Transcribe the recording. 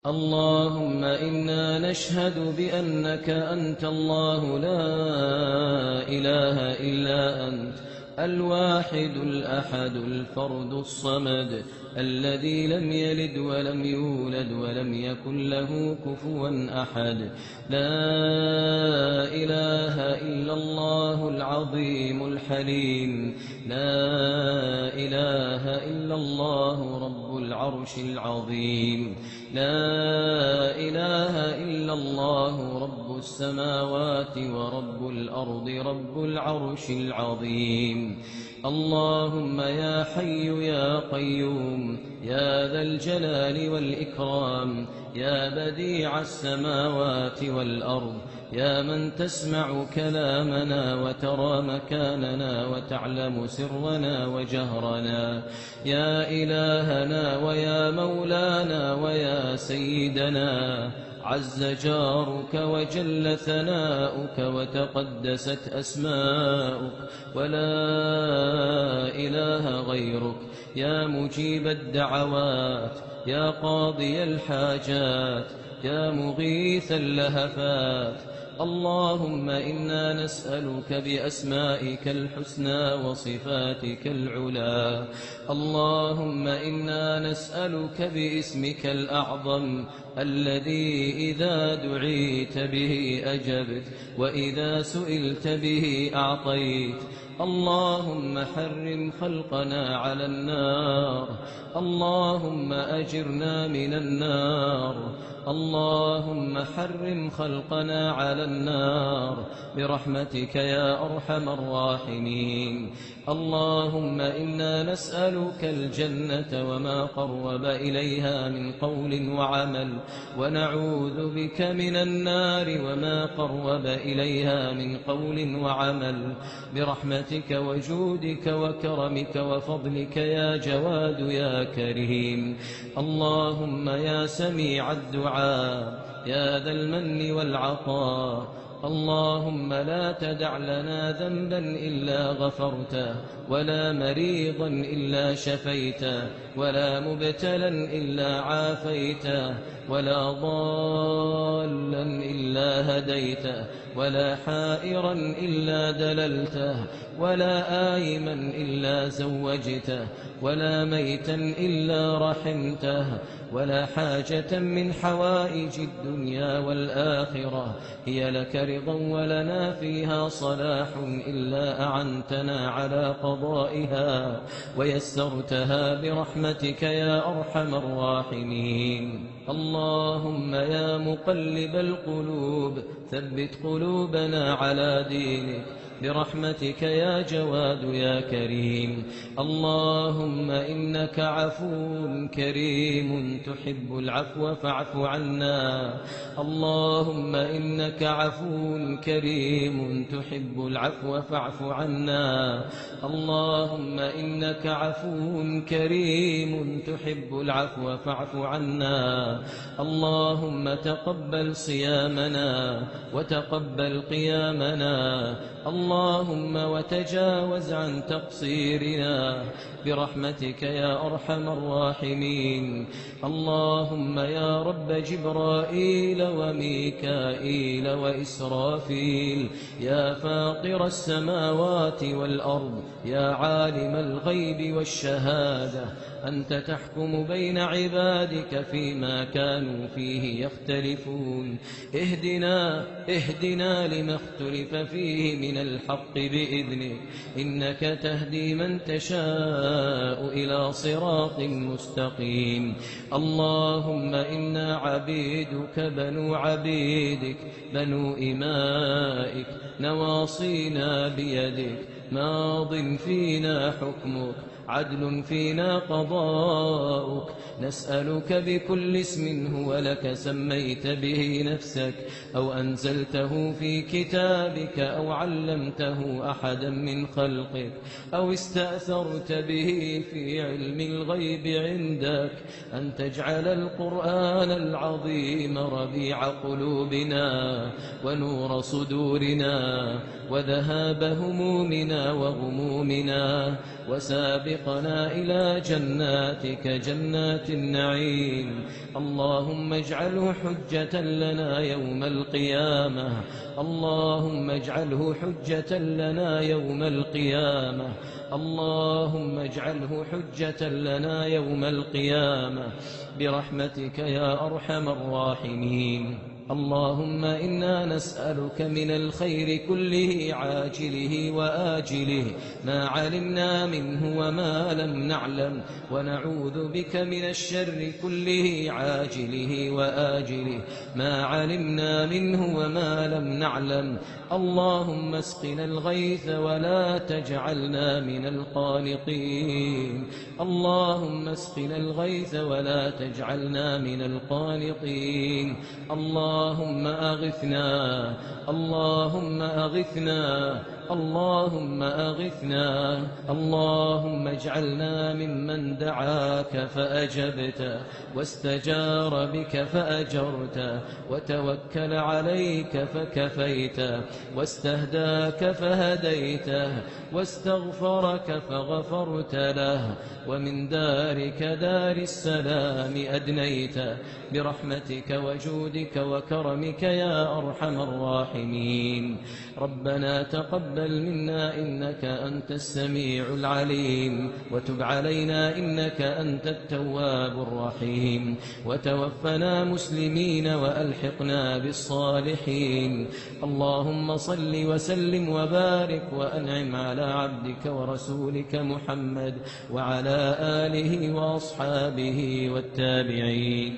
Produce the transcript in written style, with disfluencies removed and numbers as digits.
اللهم إنا نشهد بأنك أنت الله لا إله إلا أنت الواحد الأحد الفرد الصمد الذي لم يلد ولم يولد ولم يكن له كفوا أحد. لا إله إلا الله العظيم الحليم. لا إله إلا الله رب العرش العظيم. لا إله إلا الله رب السماوات ورب الأرض رب العرش العظيم. اللهم يا حي يا قيوم يا ذا الجلال والإكرام يا بديع السماوات والأرض يا من تسمع كلامنا وترى مكاننا وتعلم سرنا وجهرنا، يا إلهنا ويا مولانا ويا سيدنا، عز جارك وجل ثناؤك وتقدست أسماؤك ولا إله غيرك، يا مجيب الدعوات يا قاضي الحاجات يا مغيث اللهفات. اللهم إنا نسألك بأسمائك الحسنى وصفاتك العلى. اللهم إنا نسألك باسمك الأعظم الذي إذا دعيت به أجبت وإذا سئلت به أعطيت. اللهم حرم خلقنا على النار. اللهم أجرنا من النار. اللهم حرم خلقنا على النار برحمتك يا أرحم الراحمين. اللهم إنا نسألك الجنة وما قرب إليها من قول وعمل، ونعوذ بك من النار وما قرب إليها من قول وعمل برحمتك وجودك وكرمك وفضلك يا جواد يا كريم. اللهم يا سميع الدعاء يا ذا المن والعطاء، اللهم لا تدع لنا ذنبا إلا غفرته، ولا مريضا إلا شفيته، ولا مبتلا إلا عافيته، ولا ضالا إلا هديته، ولا حائرا إلا دللته، ولا آيما إلا زوجته، ولا ميتا إلا رحمته، ولا حاجة من حوائج الدنيا والآخرة هي لك رضا ولنا فيها صلاح إلا أعنتنا على قضائها ويسرتها برحمتك يا أرحم الراحمين. اللهم يا مقلب القلوب ثبت قلوبنا على دينك برحمتك يا جواد يا كريم. اللهم إنك عفو كريم تحب العفو فاعف عنا. اللهم إنك عفو كريم تحب العفو فاعف عنا. اللهم إنك عفو كريم تحب العفو فاعف عنا. اللهم تقبل صيامنا وتقبل قيامنا. اللهم وتجاوز عن تقصيرنا برحمتك يا أرحم الراحمين. اللهم يا رب جبرائيل وميكائيل وإسرافيل، يا فاطر السماوات والأرض، يا عالم الغيب والشهادة، أنت تحكم بين عبادك فيما كانوا فيه يختلفون. اهدنا لما اختلف فيه من الحق بإذنك، إنك تهدي من تشاء إلى صراط مستقيم. اللهم إنا عبيدك بنو عبيدك بنو إمائك، نواصينا بيدك، ماض فينا حكمك، عدل فينا قضاؤك. نسألك بكل اسم هو لك سميت به نفسك أو أنزلته في كتابك أو علمته أحدا من خلقك أو استأثرت به في علم الغيب عندك، أن تجعل القرآن العظيم ربيع قلوبنا ونور صدورنا وذهاب همومنا وغمومنا وسابقنا سابقنا إلى جناتك جنات النعيم. اللهم اجعله حجة لنا يوم القيامة. اللهم اجعله حجة لنا يوم القيامة. اللهم اجعله حجة لنا يوم القيامة برحمتك يا أرحم الراحمين. اللهم إنا نسألك من الخير كله عاجله وآجله ما علمنا منه وما لم نعلم، ونعوذ بك من الشر كله عاجله وآجله ما علمنا منه وما لم نعلم. اللهم اسقنا الغيث ولا تجعلنا من القانطين. اللهم اسقنا الغيث ولا تجعلنا من القانطين. اللهم أغثنا. اللهم أغثنا. اللهم أغثنا. اللهم اجعلنا ممن دعاك فأجبت، واستجار بك فأجرت، وتوكل عليك فكفيت، واستهداك فهديته، واستغفرك فغفرت له، ومن دارك دار السلام أدنيت برحمتك وجودك وكرمك يا أرحم الراحمين. ربنا تقبل منا إنك أنت السميع العليم، وتب علينا إنك أنت التواب الرحيم، وتوفنا مسلمين وألحقنا بالصالحين. اللهم صل وسلم وبارك وأنعم على عبدك ورسولك محمد وعلى آله وأصحابه والتابعين.